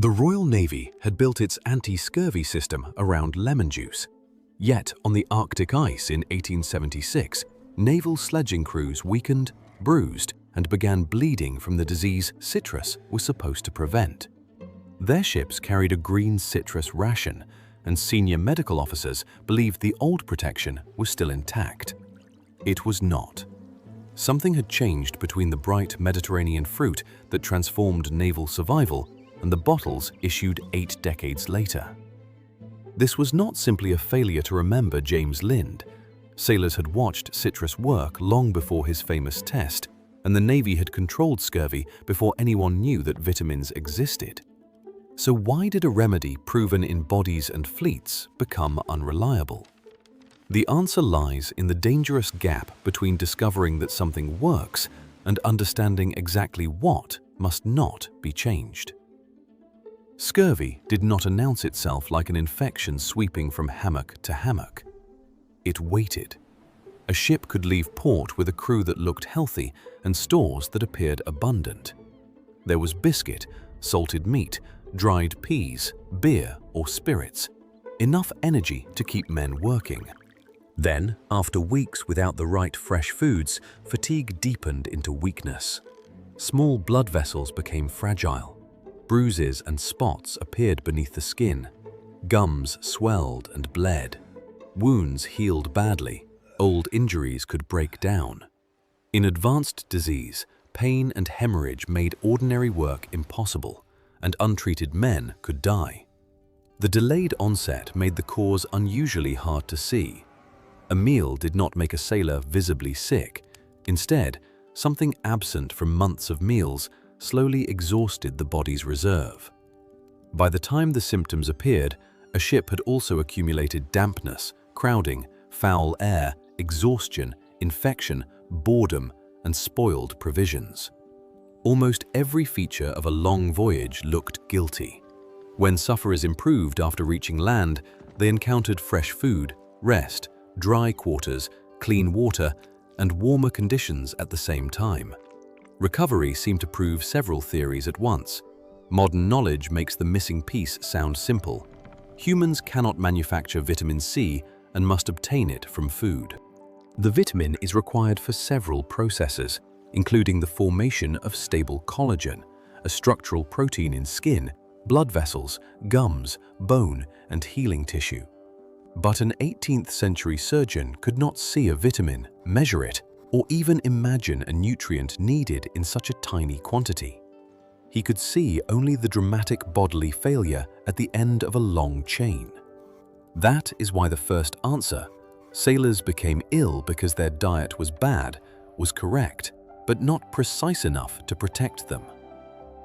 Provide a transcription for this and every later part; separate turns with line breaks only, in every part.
The Royal Navy had built its anti-scurvy system around lemon juice. Yet, on the Arctic ice in 1876, naval sledging crews weakened, bruised, and began bleeding from the disease citrus was supposed to prevent. Their ships carried a green citrus ration, and senior medical officers believed the old protection was still intact. It was not. Something had changed between the bright Mediterranean fruit that transformed naval survival and the bottles issued 8 decades later. This was not simply a failure to remember James Lind. Sailors had watched citrus work long before his famous test, and the Navy had controlled scurvy before anyone knew that vitamins existed. So why did a remedy proven in bodies and fleets become unreliable? The answer lies in the dangerous gap between discovering that something works and understanding exactly what must not be changed. Scurvy did not announce itself like an infection sweeping from hammock to hammock. It waited. A ship could leave port with a crew that looked healthy and stores that appeared abundant. There was biscuit, salted meat, dried peas, beer or spirits, enough energy to keep men working. Then, after weeks without the right fresh foods, fatigue deepened into weakness. Small blood vessels became fragile. Bruises and spots appeared beneath the skin. Gums swelled and bled. Wounds healed badly. Old injuries could break down. In advanced disease, pain and hemorrhage made ordinary work impossible, and untreated men could die. The delayed onset made the cause unusually hard to see. A meal did not make a sailor visibly sick. Instead, something absent from months of meals slowly exhausted the body's reserve. By the time the symptoms appeared, a ship had also accumulated dampness, crowding, foul air, exhaustion, infection, boredom, and spoiled provisions. Almost every feature of a long voyage looked guilty. When sufferers improved after reaching land, they encountered fresh food, rest, dry quarters, clean water, and warmer conditions at the same time. Recovery seemed to prove several theories at once. Modern knowledge makes the missing piece sound simple. Humans cannot manufacture vitamin C and must obtain it from food. The vitamin is required for several processes, including the formation of stable collagen, a structural protein in skin, blood vessels, gums, bone, and healing tissue. But an 18th century surgeon could not see a vitamin, measure it, or even imagine a nutrient needed in such a tiny quantity. He could see only the dramatic bodily failure at the end of a long chain. That is why the first answer, sailors became ill because their diet was bad, was correct, but not precise enough to protect them.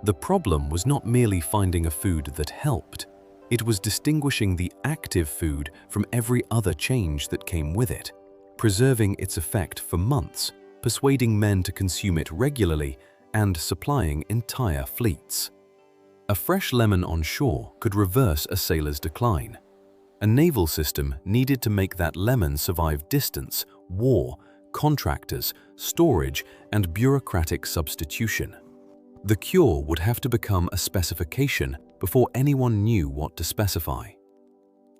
The problem was not merely finding a food that helped. It was distinguishing the active food from every other change that came with it, preserving its effect for months, persuading men to consume it regularly, and supplying entire fleets. A fresh lemon on shore could reverse a sailor's decline. A naval system needed to make that lemon survive distance, war, contractors, storage, and bureaucratic substitution. The cure would have to become a specification before anyone knew what to specify.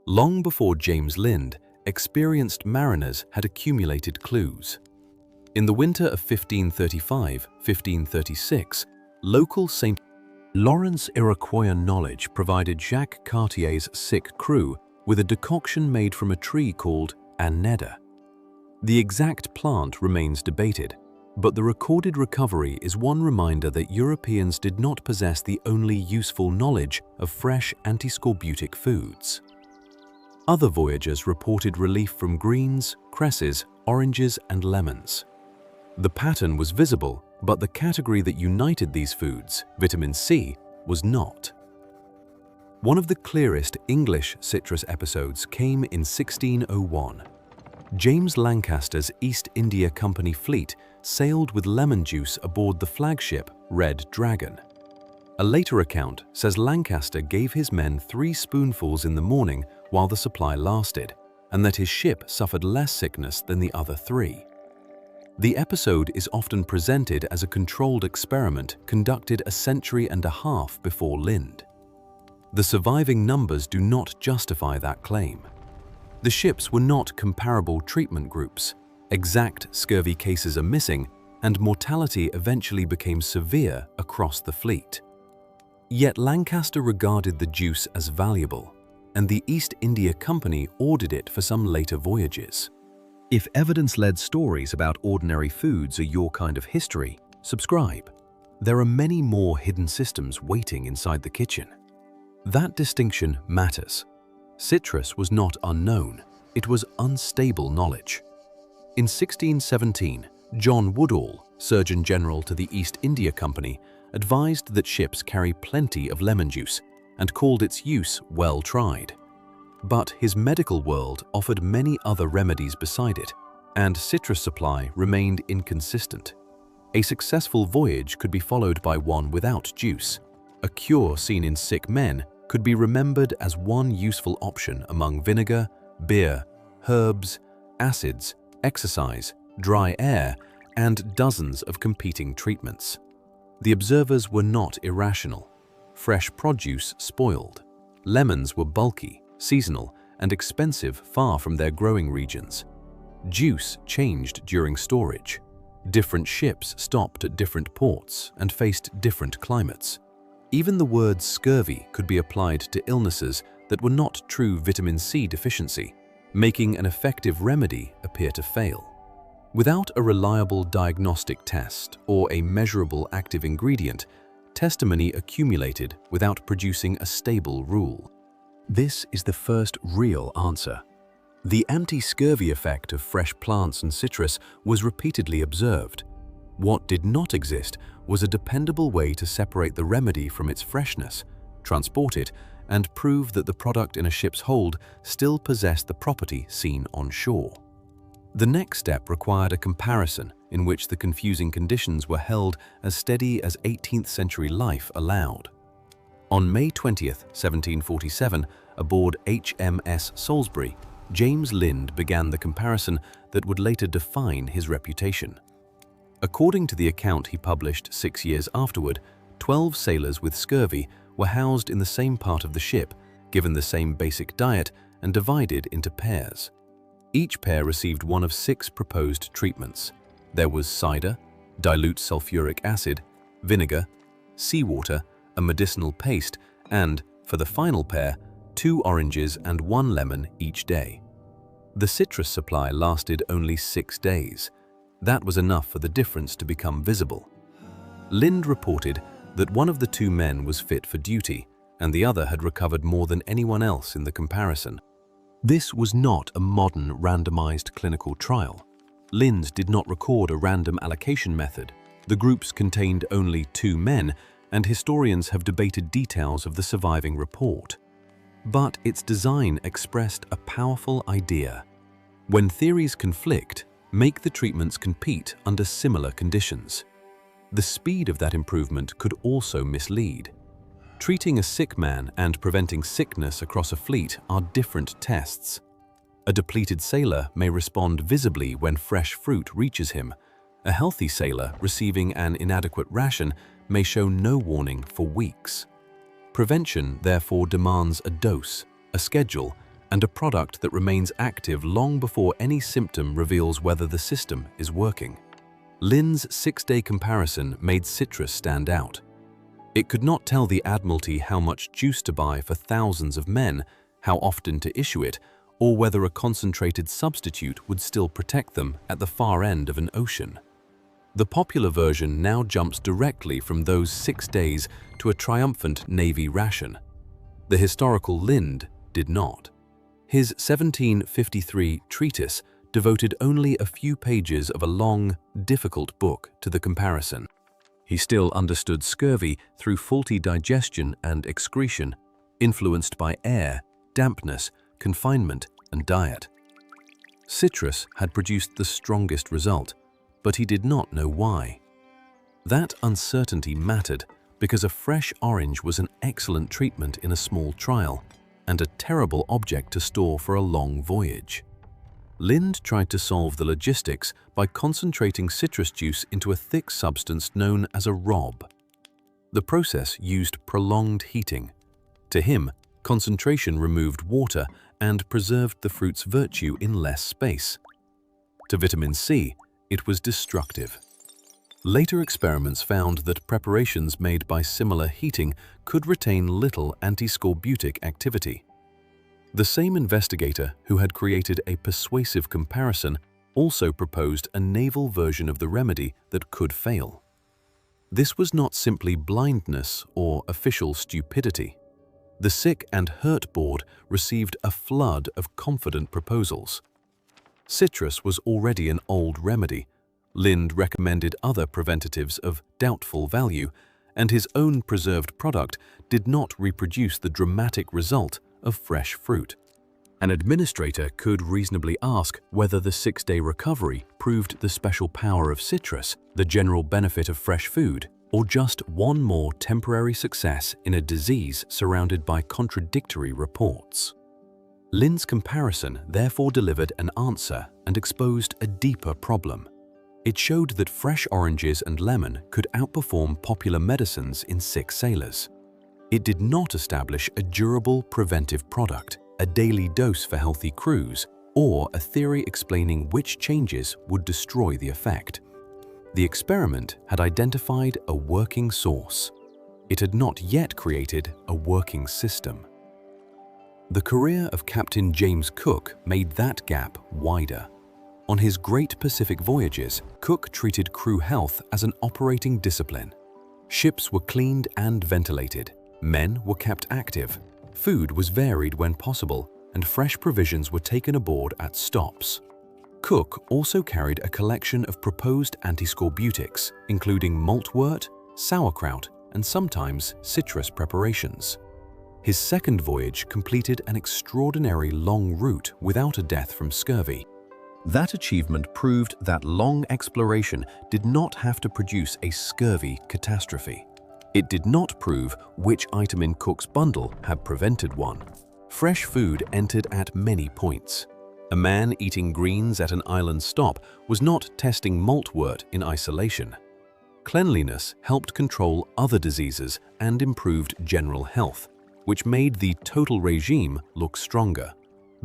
Long before James Lind, experienced mariners had accumulated clues. In the winter of 1535-1536, local St. Lawrence Iroquoian knowledge provided Jacques Cartier's sick crew with a decoction made from a tree called anneda. The exact plant remains debated, but the recorded recovery is one reminder that Europeans did not possess the only useful knowledge of fresh antiscorbutic foods. Other voyagers reported relief from greens, cresses, oranges, and lemons. The pattern was visible, but the category that united these foods, vitamin C, was not. One of the clearest English citrus episodes came in 1601. James Lancaster's East India Company fleet sailed with lemon juice aboard the flagship Red Dragon. A later account says Lancaster gave his men 3 spoonfuls in the morning while the supply lasted, and that his ship suffered less sickness than the other 3. The episode is often presented as a controlled experiment conducted a century and a half before Lind. The surviving numbers do not justify that claim. The ships were not comparable treatment groups. Exact scurvy cases are missing, and mortality eventually became severe across the fleet. Yet Lancaster regarded the juice as valuable, and the East India Company ordered it for some later voyages. If evidence-led stories about ordinary foods are your kind of history, subscribe. There are many more hidden systems waiting inside the kitchen. That distinction matters. Citrus was not unknown, it was unstable knowledge. In 1617, John Woodall, Surgeon General to the East India Company, advised that ships carry plenty of lemon juice and called its use well tried. But his medical world offered many other remedies beside it, and citrus supply remained inconsistent. A successful voyage could be followed by one without juice. A cure seen in sick men could be remembered as one useful option among vinegar, beer, herbs, acids, exercise, dry air, and dozens of competing treatments. The observers were not irrational. Fresh produce spoiled. Lemons were bulky, seasonal, and expensive far from their growing regions. Juice changed during storage. Different ships stopped at different ports and faced different climates. Even the word scurvy could be applied to illnesses that were not true vitamin C deficiency, making an effective remedy appear to fail. Without a reliable diagnostic test or a measurable active ingredient, testimony accumulated without producing a stable rule. This is the first real answer. The anti-scurvy effect of fresh plants and citrus was repeatedly observed. What did not exist was a dependable way to separate the remedy from its freshness, transport it, and prove that the product in a ship's hold still possessed the property seen on shore. The next step required a comparison in which the confusing conditions were held as steady as 18th century life allowed. On May 20, 1747, aboard HMS Salisbury, James Lind began the comparison that would later define his reputation. According to the account he published 6 years afterward, 12 sailors with scurvy were housed in the same part of the ship, given the same basic diet, and divided into pairs. Each pair received one of 6 proposed treatments. There was cider, dilute sulfuric acid, vinegar, seawater, a medicinal paste, and, for the final pair, 2 oranges and 1 lemon each day. The citrus supply lasted only 6 days. That was enough for the difference to become visible. Lind reported that one of the 2 men was fit for duty, and the other had recovered more than anyone else in the comparison. This was not a modern randomized clinical trial. Lind did not record a random allocation method. The groups contained only 2 men, and historians have debated details of the surviving report. But its design expressed a powerful idea. When theories conflict, make the treatments compete under similar conditions. The speed of that improvement could also mislead. Treating a sick man and preventing sickness across a fleet are different tests. A depleted sailor may respond visibly when fresh fruit reaches him. A healthy sailor receiving an inadequate ration may show no warning for weeks. Prevention therefore demands a dose, a schedule, and a product that remains active long before any symptom reveals whether the system is working. Lind's 6-day comparison made citrus stand out. It could not tell the Admiralty how much juice to buy for thousands of men, how often to issue it, or whether a concentrated substitute would still protect them at the far end of an ocean. The popular version now jumps directly from those 6 days to a triumphant Navy ration. The historical Lind did not. His 1753 treatise devoted only a few pages of a long, difficult book to the comparison. He still understood scurvy through faulty digestion and excretion, influenced by air, dampness, confinement, and diet. Citrus had produced the strongest result, but he did not know why. That uncertainty mattered because a fresh orange was an excellent treatment in a small trial and a terrible object to store for a long voyage. Lind tried to solve the logistics by concentrating citrus juice into a thick substance known as a rob. The process used prolonged heating. To him, concentration removed water and preserved the fruit's virtue in less space. To vitamin C, it was destructive. Later experiments found that preparations made by similar heating could retain little antiscorbutic activity. The same investigator who had created a persuasive comparison also proposed a naval version of the remedy that could fail. This was not simply blindness or official stupidity. The Sick and Hurt Board received a flood of confident proposals. Citrus was already an old remedy. Lind recommended other preventatives of doubtful value, and his own preserved product did not reproduce the dramatic result of fresh fruit. An administrator could reasonably ask whether the 6-day recovery proved the special power of citrus, the general benefit of fresh food, or just one more temporary success in a disease surrounded by contradictory reports. Lind's comparison therefore delivered an answer and exposed a deeper problem. It showed that fresh oranges and lemon could outperform popular medicines in sick sailors. It did not establish a durable preventive product, a daily dose for healthy crews, or a theory explaining which changes would destroy the effect. The experiment had identified a working source. It had not yet created a working system. The career of Captain James Cook made that gap wider. On his great Pacific voyages, Cook treated crew health as an operating discipline. Ships were cleaned and ventilated, men were kept active, food was varied when possible, and fresh provisions were taken aboard at stops. Cook also carried a collection of proposed antiscorbutics, including maltwort, sauerkraut, and sometimes citrus preparations. His second voyage completed an extraordinary long route without a death from scurvy. That achievement proved that long exploration did not have to produce a scurvy catastrophe. It did not prove which item in Cook's bundle had prevented one. Fresh food entered at many points. A man eating greens at an island stop was not testing maltwort in isolation. Cleanliness helped control other diseases and improved general health, which made the total regime look stronger.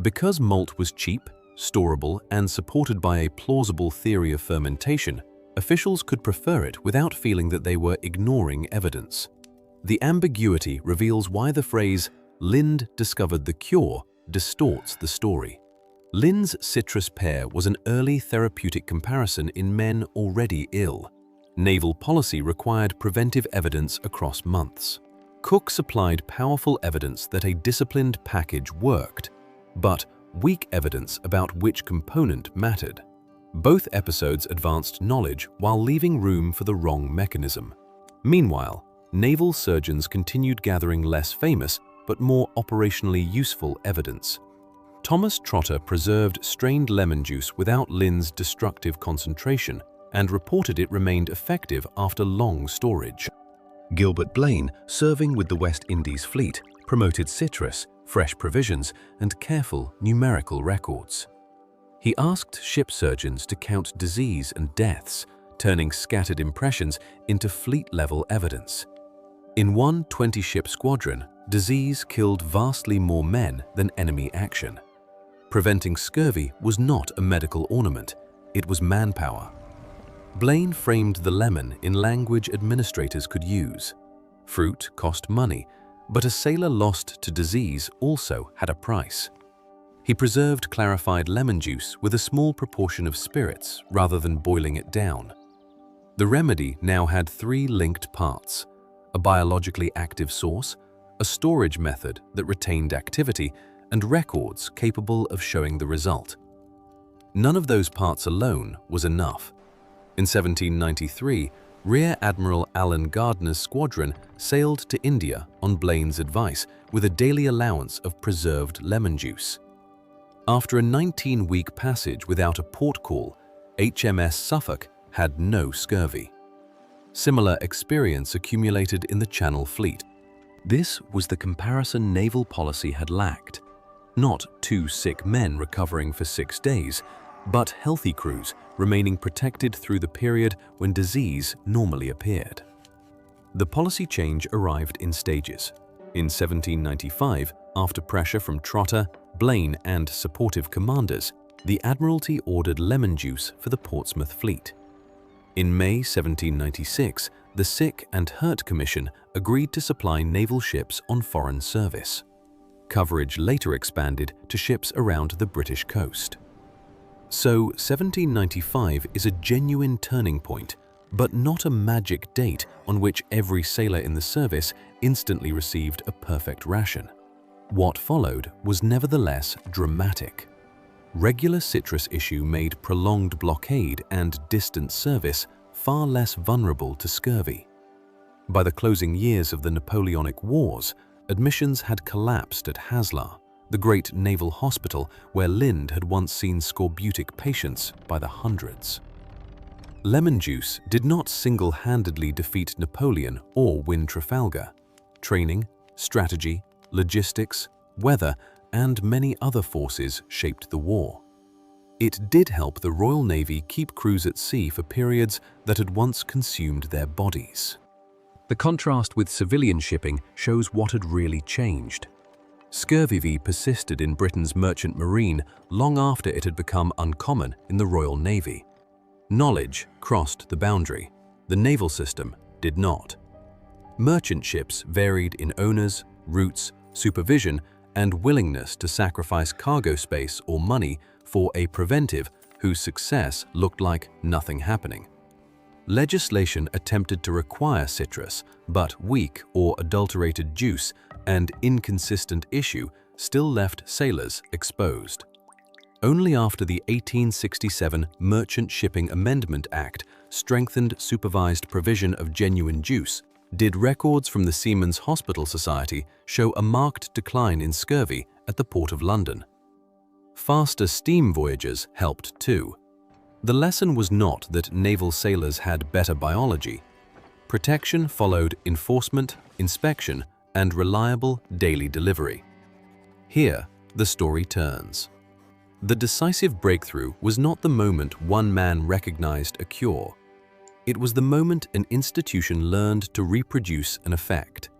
Because malt was cheap, storable, and supported by a plausible theory of fermentation, officials could prefer it without feeling that they were ignoring evidence. The ambiguity reveals why the phrase, "Lind discovered the cure," distorts the story. Lind's citrus pear was an early therapeutic comparison in men already ill. Naval policy required preventive evidence across months. Cook supplied powerful evidence that a disciplined package worked, but weak evidence about which component mattered. Both episodes advanced knowledge while leaving room for the wrong mechanism. Meanwhile, naval surgeons continued gathering less famous but more operationally useful evidence. Thomas Trotter preserved strained lemon juice without Lind's destructive concentration and reported it remained effective after long storage. Gilbert Blaine, serving with the West Indies Fleet, promoted citrus, fresh provisions, and careful numerical records. He asked ship surgeons to count disease and deaths, turning scattered impressions into fleet-level evidence. In one 20-ship squadron, disease killed vastly more men than enemy action. Preventing scurvy was not a medical ornament, it was manpower. Blaine framed the lemon in language administrators could use. Fruit cost money, but a sailor lost to disease also had a price. He preserved clarified lemon juice with a small proportion of spirits rather than boiling it down. The remedy now had 3 linked parts: a biologically active source, a storage method that retained activity, and records capable of showing the result. None of those parts alone was enough. In 1793, Rear Admiral Alan Gardner's squadron sailed to India on Blaine's advice with a daily allowance of preserved lemon juice. After a 19-week passage without a port call, HMS Suffolk had no scurvy. Similar experience accumulated in the Channel Fleet. This was the comparison naval policy had lacked. Not 2 sick men recovering for 6 days, but healthy crews remaining protected through the period when disease normally appeared. The policy change arrived in stages. In 1795, after pressure from Trotter, Blaine, and supportive commanders, the Admiralty ordered lemon juice for the Portsmouth fleet. In May 1796, the Sick and Hurt Commission agreed to supply naval ships on foreign service. Coverage later expanded to ships around the British coast. So 1795 is a genuine turning point, but not a magic date on which every sailor in the service instantly received a perfect ration. What followed was nevertheless dramatic. Regular citrus issue made prolonged blockade and distant service far less vulnerable to scurvy. By the closing years of the Napoleonic Wars, admissions had collapsed at Haslar, the great naval hospital where Lind had once seen scorbutic patients by the hundreds. Lemon juice did not single-handedly defeat Napoleon or win Trafalgar. Training, strategy, logistics, weather, and many other forces shaped the war. It did help the Royal Navy keep crews at sea for periods that had once consumed their bodies. The contrast with civilian shipping shows what had really changed. Scurvy persisted in Britain's merchant marine long after it had become uncommon in the Royal Navy. Knowledge crossed the boundary. The naval system did not. Merchant ships varied in owners, routes, supervision, and willingness to sacrifice cargo space or money for a preventive whose success looked like nothing happening. Legislation attempted to require citrus, but weak or adulterated juice and inconsistent issue still left sailors exposed. Only after the 1867 Merchant Shipping Amendment Act strengthened supervised provision of genuine juice did records from the Seamen's Hospital Society show a marked decline in scurvy at the Port of London. Faster steam voyages helped too. The lesson was not that naval sailors had better biology. Protection followed enforcement, inspection, and reliable daily delivery. Here, the story turns. The decisive breakthrough was not the moment one man recognized a cure. It was the moment an institution learned to reproduce an effect.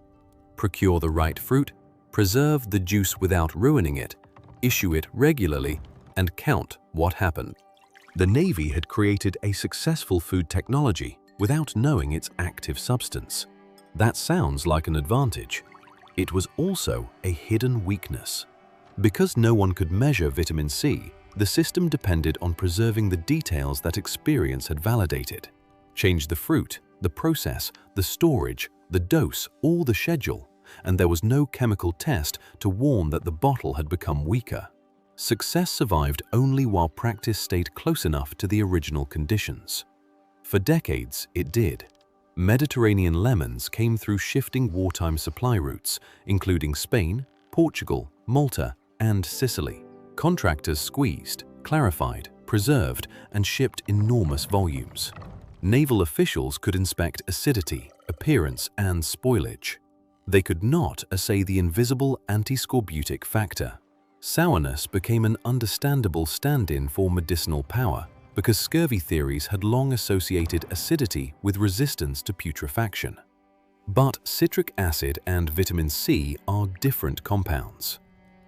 Procure the right fruit, preserve the juice without ruining it, issue it regularly, and count what happened. The Navy had created a successful food technology without knowing its active substance. That sounds like an advantage. It was also a hidden weakness. Because no one could measure vitamin C, the system depended on preserving the details that experience had validated. Change the fruit, the process, the storage, the dose, or the schedule, and there was no chemical test to warn that the bottle had become weaker. Success survived only while practice stayed close enough to the original conditions. For decades, it did. Mediterranean lemons came through shifting wartime supply routes, including Spain, Portugal, Malta, and Sicily. Contractors squeezed, clarified, preserved, and shipped enormous volumes. Naval officials could inspect acidity, appearance, and spoilage. They could not assay the invisible anti-scorbutic factor. Sourness became an understandable stand-in for medicinal power because scurvy theories had long associated acidity with resistance to putrefaction. But citric acid and vitamin C are different compounds.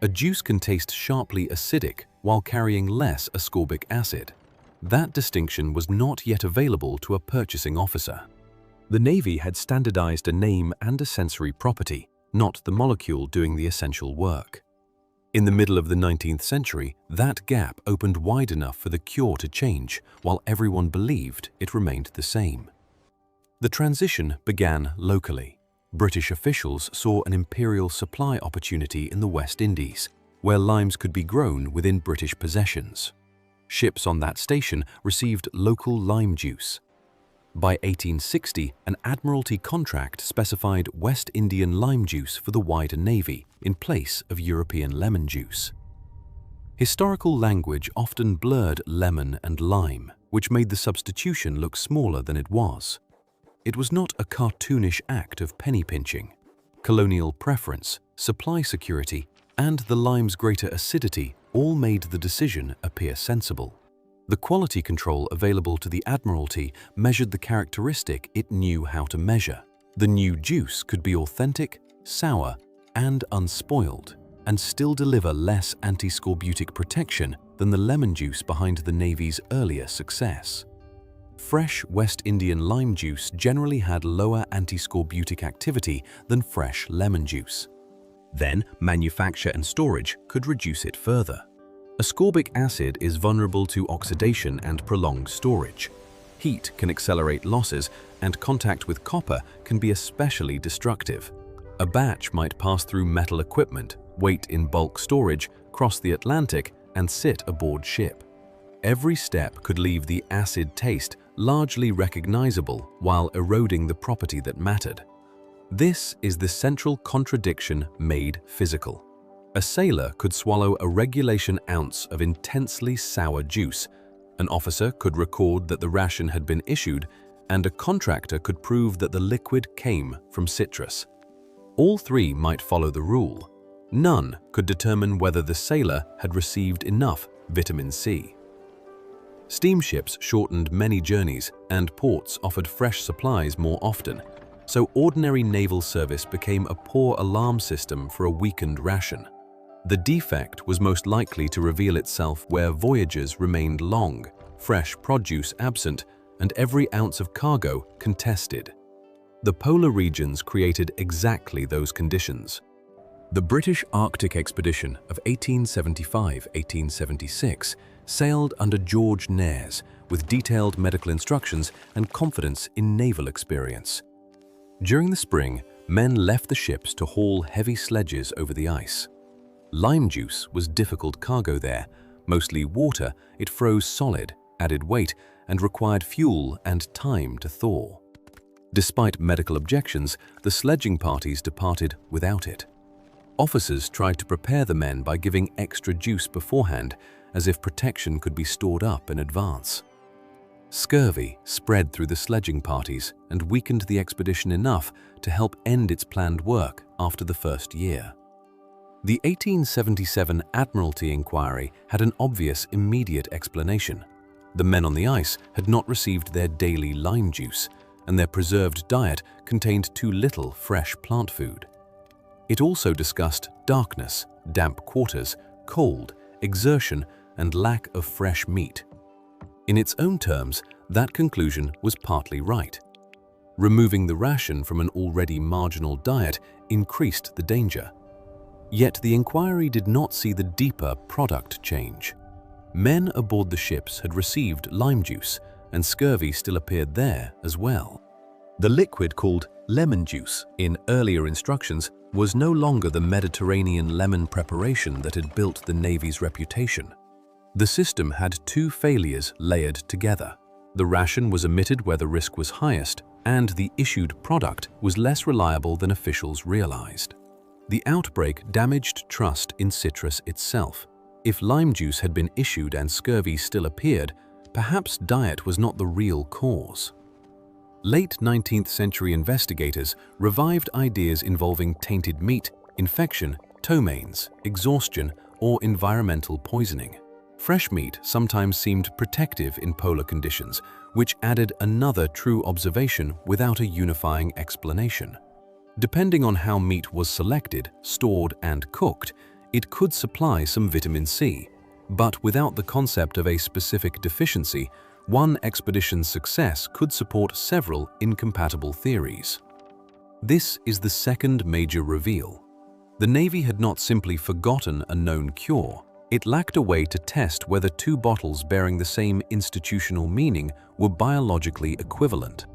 A juice can taste sharply acidic while carrying less ascorbic acid. That distinction was not yet available to a purchasing officer. The Navy had standardized a name and a sensory property, not the molecule doing the essential work. In the middle of the 19th century, that gap opened wide enough for the cure to change, while everyone believed it remained the same. The transition began locally. British officials saw an imperial supply opportunity in the West Indies, where limes could be grown within British possessions. Ships on that station received local lime juice. By 1860, an Admiralty contract specified West Indian lime juice for the wider Navy in place of European lemon juice. Historical language often blurred lemon and lime, which made the substitution look smaller than it was. It was not a cartoonish act of penny pinching. Colonial preference, supply security, and the lime's greater acidity all made the decision appear sensible. The quality control available to the Admiralty measured the characteristic it knew how to measure. The new juice could be authentic, sour, and unspoiled, and still deliver less anti-scorbutic protection than the lemon juice behind the Navy's earlier success. Fresh West Indian lime juice generally had lower anti-scorbutic activity than fresh lemon juice. Then, manufacture and storage could reduce it further. Ascorbic acid is vulnerable to oxidation and prolonged storage. Heat can accelerate losses, and contact with copper can be especially destructive. A batch might pass through metal equipment, wait in bulk storage, cross the Atlantic, and sit aboard ship. Every step could leave the acid taste largely recognizable while eroding the property that mattered. This is the central contradiction made physical. A sailor could swallow a regulation ounce of intensely sour juice, an officer could record that the ration had been issued, and a contractor could prove that the liquid came from citrus. All three might follow the rule. None could determine whether the sailor had received enough vitamin C. Steamships shortened many journeys, and ports offered fresh supplies more often, so ordinary naval service became a poor alarm system for a weakened ration. The defect was most likely to reveal itself where voyages remained long, fresh produce absent, and every ounce of cargo contested. The polar regions created exactly those conditions. The British Arctic expedition of 1875-1876 sailed under George Nares with detailed medical instructions and confidence in naval experience. During the spring, men left the ships to haul heavy sledges over the ice. Lime juice was difficult cargo there. Mostly water, it froze solid, added weight, and required fuel and time to thaw. Despite medical objections, the sledging parties departed without it. Officers tried to prepare the men by giving extra juice beforehand, as if protection could be stored up in advance. Scurvy spread through the sledging parties and weakened the expedition enough to help end its planned work after the first year. The 1877 Admiralty inquiry had an obvious immediate explanation. The men on the ice had not received their daily lime juice, and their preserved diet contained too little fresh plant food. It also discussed darkness, damp quarters, cold, exertion, and lack of fresh meat. In its own terms, that conclusion was partly right. Removing the ration from an already marginal diet increased the danger. Yet the inquiry did not see the deeper product change. Men aboard the ships had received lime juice, and scurvy still appeared there as well. The liquid called lemon juice in earlier instructions was no longer the Mediterranean lemon preparation that had built the Navy's reputation. The system had two failures layered together. The ration was omitted where the risk was highest, and the issued product was less reliable than officials realized. The outbreak damaged trust in citrus itself. If lime juice had been issued and scurvy still appeared, perhaps diet was not the real cause. Late 19th century investigators revived ideas involving tainted meat, infection, ptomaines, exhaustion, or environmental poisoning. Fresh meat sometimes seemed protective in polar conditions, which added another true observation without a unifying explanation. Depending on how meat was selected, stored, and cooked, it could supply some vitamin C, but without the concept of a specific deficiency, one expedition's success could support several incompatible theories. This is the second major reveal. The Navy had not simply forgotten a known cure. It lacked a way to test whether two bottles bearing the same institutional meaning were biologically equivalent.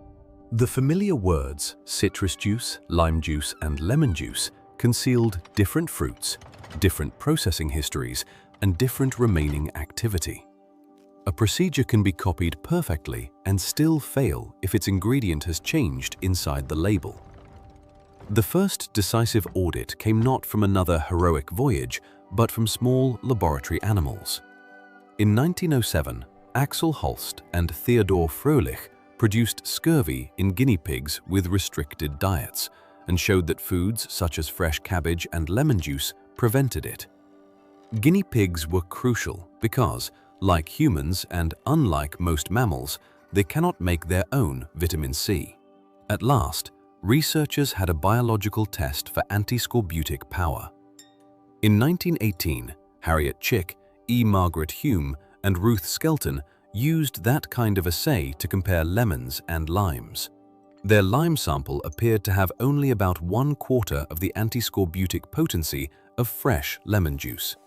The familiar words citrus juice, lime juice, and lemon juice concealed different fruits, different processing histories, and different remaining activity. A procedure can be copied perfectly and still fail if its ingredient has changed inside the label. The first decisive audit came not from another heroic voyage, but from small laboratory animals. In 1907, Axel Holst and Theodor Froelich produced scurvy in guinea pigs with restricted diets and showed that foods such as fresh cabbage and lemon juice prevented it. Guinea pigs were crucial because, like humans and unlike most mammals, they cannot make their own vitamin C. At last, researchers had a biological test for antiscorbutic power. In 1918, Harriet Chick, E. Margaret Hume, and Ruth Skelton used that kind of assay to compare lemons and limes. Their lime sample appeared to have only about 1/4 of the antiscorbutic potency of fresh lemon juice.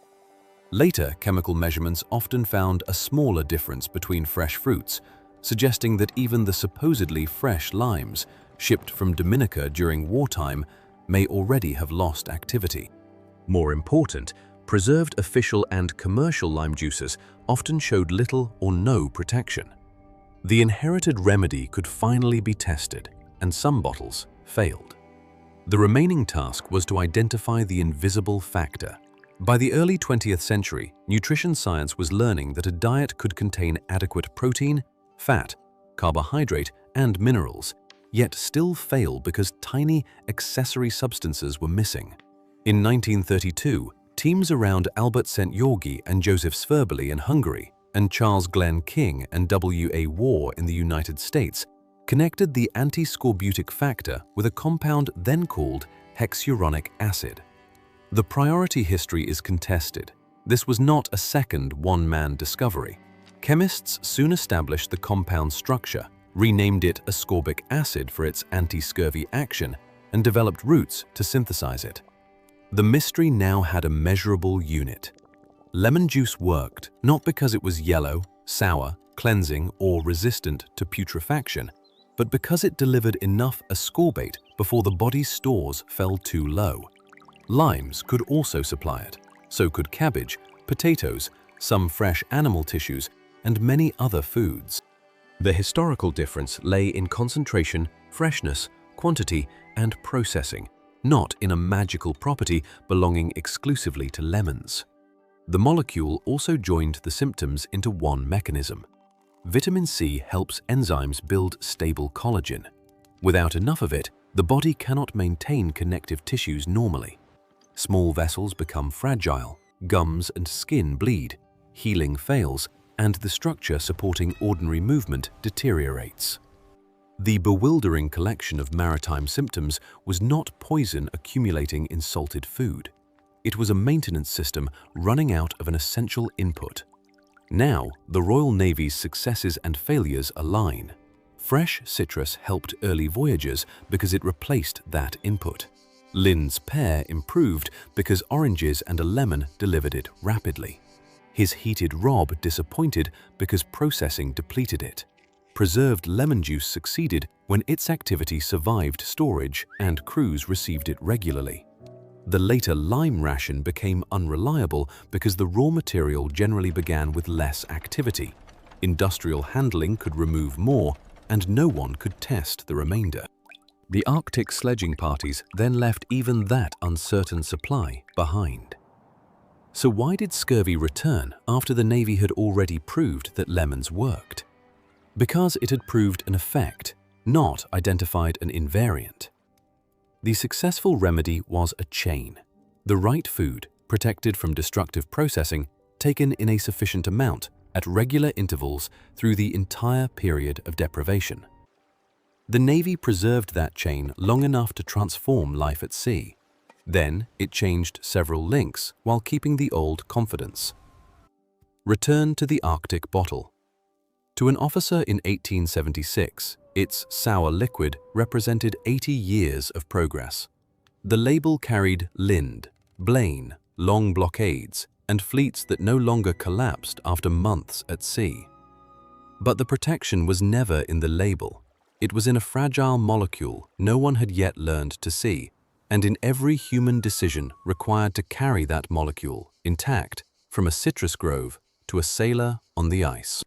Later, chemical measurements often found a smaller difference between fresh fruits, suggesting that even the supposedly fresh limes, shipped from Dominica during wartime, may already have lost activity. More important, preserved official and commercial lime juices often showed little or no protection. The inherited remedy could finally be tested, and some bottles failed. The remaining task was to identify the invisible factor. By the early 20th century, nutrition science was learning that a diet could contain adequate protein, fat, carbohydrate, and minerals, yet still fail because tiny accessory substances were missing. In 1932, teams around Albert Szent-Györgyi and Joseph Scurvy in Hungary and Charles Glenn King and W.A. Waugh in the United States connected the antiscorbutic factor with a compound then called hexuronic acid. The priority history is contested. This was not a second one-man discovery. Chemists soon established the compound structure, renamed it ascorbic acid for its anti-scurvy action, and developed routes to synthesize it. The mystery now had a measurable unit. Lemon juice worked not because it was yellow, sour, cleansing, or resistant to putrefaction, but because it delivered enough ascorbate before the body's stores fell too low. Limes could also supply it, so could cabbage, potatoes, some fresh animal tissues, and many other foods. The historical difference lay in concentration, freshness, quantity, and processing, not in a magical property belonging exclusively to lemons. The molecule also joined the symptoms into one mechanism. Vitamin C helps enzymes build stable collagen. Without enough of it, the body cannot maintain connective tissues normally. Small vessels become fragile, gums and skin bleed, healing fails, and the structure supporting ordinary movement deteriorates. The bewildering collection of maritime symptoms was not poison accumulating in salted food. It was a maintenance system running out of an essential input. Now, the Royal Navy's successes and failures align. Fresh citrus helped early voyages because it replaced that input. Lynn's pear improved because oranges and a lemon delivered it rapidly. His heated Rob disappointed because processing depleted it. Preserved lemon juice succeeded when its activity survived storage and crews received it regularly. The later lime ration became unreliable because the raw material generally began with less activity. Industrial handling could remove more, and no one could test the remainder. The Arctic sledging parties then left even that uncertain supply behind. So why did scurvy return after the Navy had already proved that lemons worked? Because it had proved an effect, not identified an invariant. The successful remedy was a chain. The right food, protected from destructive processing, taken in a sufficient amount at regular intervals through the entire period of deprivation. The Navy preserved that chain long enough to transform life at sea. Then it changed several links while keeping the old confidence. Return to the Arctic bottle. To an officer in 1876, its sour liquid represented 80 years of progress. The label carried Lind, Blaine, long blockades, and fleets that no longer collapsed after months at sea. But the protection was never in the label. It was in a fragile molecule no one had yet learned to see, and in every human decision required to carry that molecule intact from a citrus grove to a sailor on the ice.